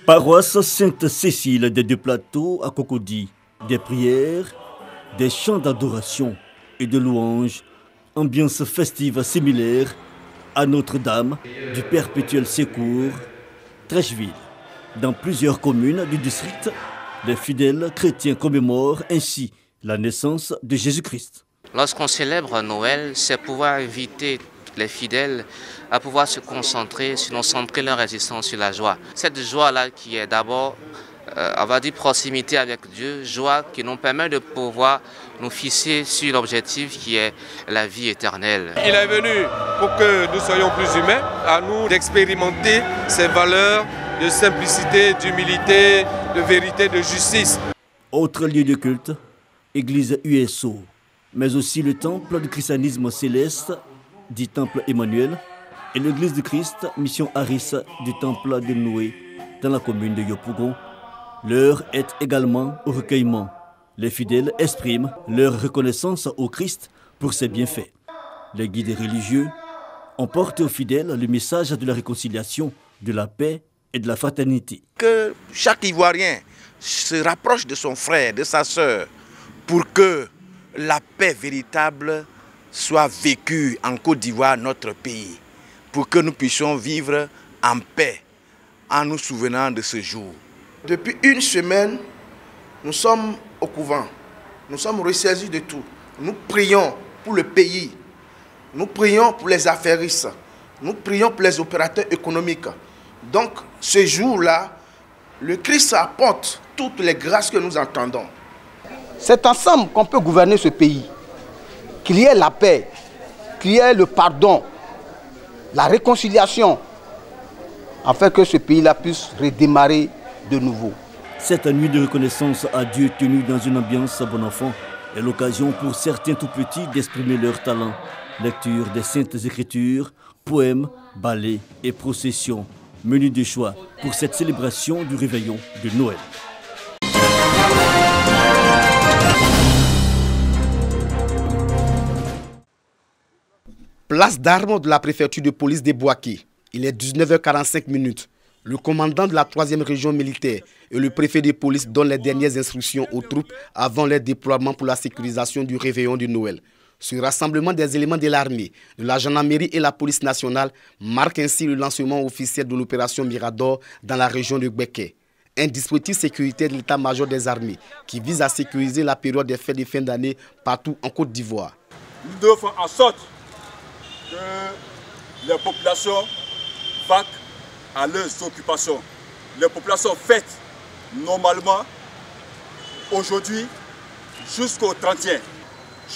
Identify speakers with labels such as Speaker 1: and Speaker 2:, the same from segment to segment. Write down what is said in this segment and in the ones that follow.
Speaker 1: Paroisse Sainte-Cécile des Deux-Plateaux à Cocody, des prières, des chants d'adoration et de louanges, ambiance festive similaire à Notre-Dame du Perpétuel Secours, Trècheville. Dans plusieurs communes du district, les fidèles chrétiens commémorent ainsi la naissance de Jésus-Christ.
Speaker 2: Lorsqu'on célèbre Noël, c'est pouvoir inviter les fidèles à pouvoir se concentrer, sinon centrer leur existence sur la joie. Cette joie-là qui est d'abord, on va dire, proximité avec Dieu, joie qui nous permet de pouvoir nous fixer sur l'objectif qui est la vie éternelle.
Speaker 3: Il est venu pour que nous soyons plus humains, à nous d'expérimenter ces valeurs de simplicité, d'humilité, de vérité, de justice.
Speaker 1: Autre lieu de culte, église USO, mais aussi le temple du christianisme céleste, dit temple Emmanuel, et l'église du Christ, mission Aris du temple de Noé, dans la commune de Yopougon. L'heure est également au recueillement. Les fidèles expriment leur reconnaissance au Christ pour ses bienfaits. Les guides religieux ont porté aux fidèles le message de la réconciliation, de la paix et de la fraternité.
Speaker 4: Que chaque Ivoirien se rapproche de son frère, de sa sœur, pour que la paix véritable soit vécue en Côte d'Ivoire, notre pays, pour que nous puissions vivre en paix en nous souvenant de ce jour.
Speaker 5: Depuis une semaine, nous sommes au couvent, nous sommes ressaisis de tout. Nous prions pour le pays, nous prions pour les affairistes, nous prions pour les opérateurs économiques. Donc, ce jour-là, le Christ apporte toutes les grâces que nous entendons.
Speaker 6: C'est ensemble qu'on peut gouverner ce pays. Qu'il y ait la paix, qu'il y ait le pardon, la réconciliation, afin que ce pays-là puisse redémarrer de nouveau.
Speaker 1: Cette nuit de reconnaissance à Dieu tenue dans une ambiance bon enfant est l'occasion pour certains tout petits d'exprimer leur talent. Lecture des Saintes Écritures, poèmes, ballets et processions. Menu de choix pour cette célébration du réveillon de Noël.
Speaker 7: Place d'armes de la préfecture de police des Bouaké. Il est 19h45. Le commandant de la 3e région militaire et le préfet de police donnent les dernières instructions aux troupes avant leur déploiement pour la sécurisation du réveillon de Noël. Ce rassemblement des éléments de l'armée, de la gendarmerie et la police nationale marque ainsi le lancement officiel de l'opération Mirador dans la région de Gbeke. Un dispositif sécuritaire de l'état-major des armées qui vise à sécuriser la période des fêtes de fin d'année partout en Côte d'Ivoire.
Speaker 8: Nous devons faire en sorte que les populations vaquent à leurs occupations. Les populations fêtent normalement aujourd'hui jusqu'au 31.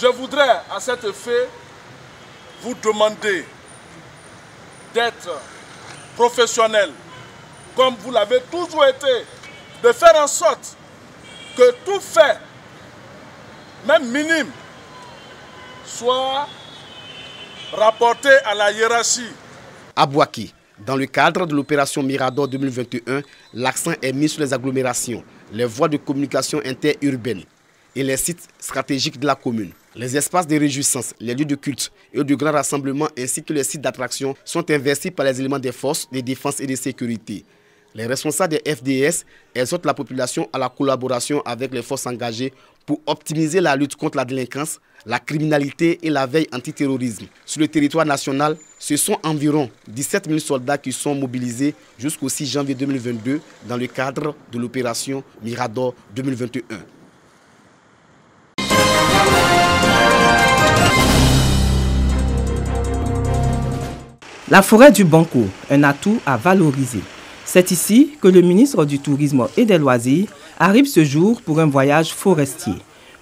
Speaker 9: Je voudrais à cet effet vous demander d'être professionnel comme vous l'avez toujours été, de faire en sorte que tout fait, même minime, soit rapporté à la hiérarchie.
Speaker 7: À Bouaké, dans le cadre de l'opération Mirador 2021, l'accent est mis sur les agglomérations, les voies de communication interurbaines et les sites stratégiques de la commune. Les espaces de réjouissance, les lieux de culte et de grands rassemblements ainsi que les sites d'attraction sont investis par les éléments des forces de défense et de sécurité. Les responsables des FDS exhortent la population à la collaboration avec les forces engagées pour optimiser la lutte contre la délinquance, la criminalité et la veille antiterrorisme. Sur le territoire national, ce sont environ 17 000 soldats qui sont mobilisés jusqu'au 6 janvier 2022 dans le cadre de l'opération Mirador 2021.
Speaker 10: La forêt du Banco, un atout à valoriser. C'est ici que le ministre du Tourisme et des Loisirs arrive ce jour pour un voyage forestier.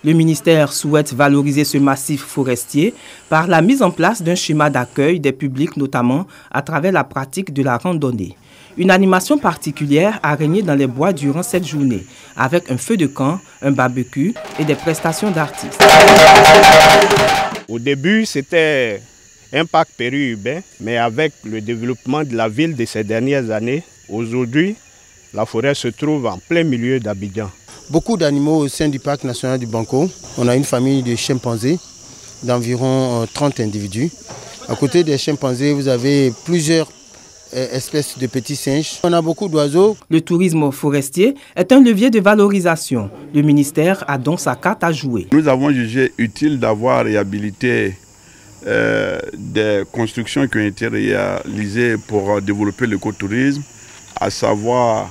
Speaker 10: Le ministère souhaite valoriser ce massif forestier par la mise en place d'un schéma d'accueil des publics, notamment à travers la pratique de la randonnée. Une animation particulière a régné dans les bois durant cette journée, avec un feu de camp, un barbecue et des prestations d'artistes.
Speaker 11: Au début, c'était un parc périurbain, mais avec le développement de la ville de ces dernières années, aujourd'hui, la forêt se trouve en plein milieu d'Abidjan.
Speaker 12: Beaucoup d'animaux au sein du parc national du Banco. On a une famille de chimpanzés d'environ 30 individus. À côté des chimpanzés, vous avez plusieurs espèces de petits singes. On a beaucoup d'oiseaux.
Speaker 10: Le tourisme forestier est un levier de valorisation. Le ministère a donc sa carte à jouer.
Speaker 13: Nous avons jugé utile d'avoir réhabilité des constructions qui ont été réalisées pour développer l'écotourisme, à savoir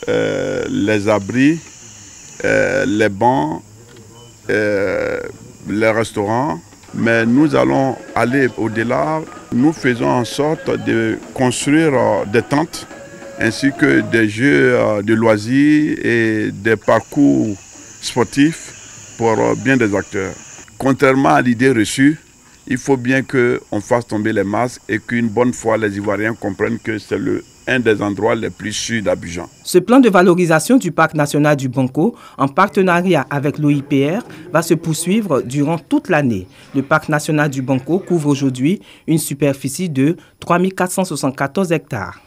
Speaker 13: les abris, les bancs, les restaurants. Mais nous allons aller au-delà. Nous faisons en sorte de construire des tentes ainsi que des jeux de loisirs et des parcours sportifs pour bien des acteurs. Contrairement à l'idée reçue, il faut bien qu'on fasse tomber les masques et qu'une bonne fois les Ivoiriens comprennent que c'est un des endroits les plus sûrs d'Abidjan.
Speaker 10: Ce plan de valorisation du parc national du Banco, en partenariat avec l'OIPR, va se poursuivre durant toute l'année. Le parc national du Banco couvre aujourd'hui une superficie de 3474 hectares.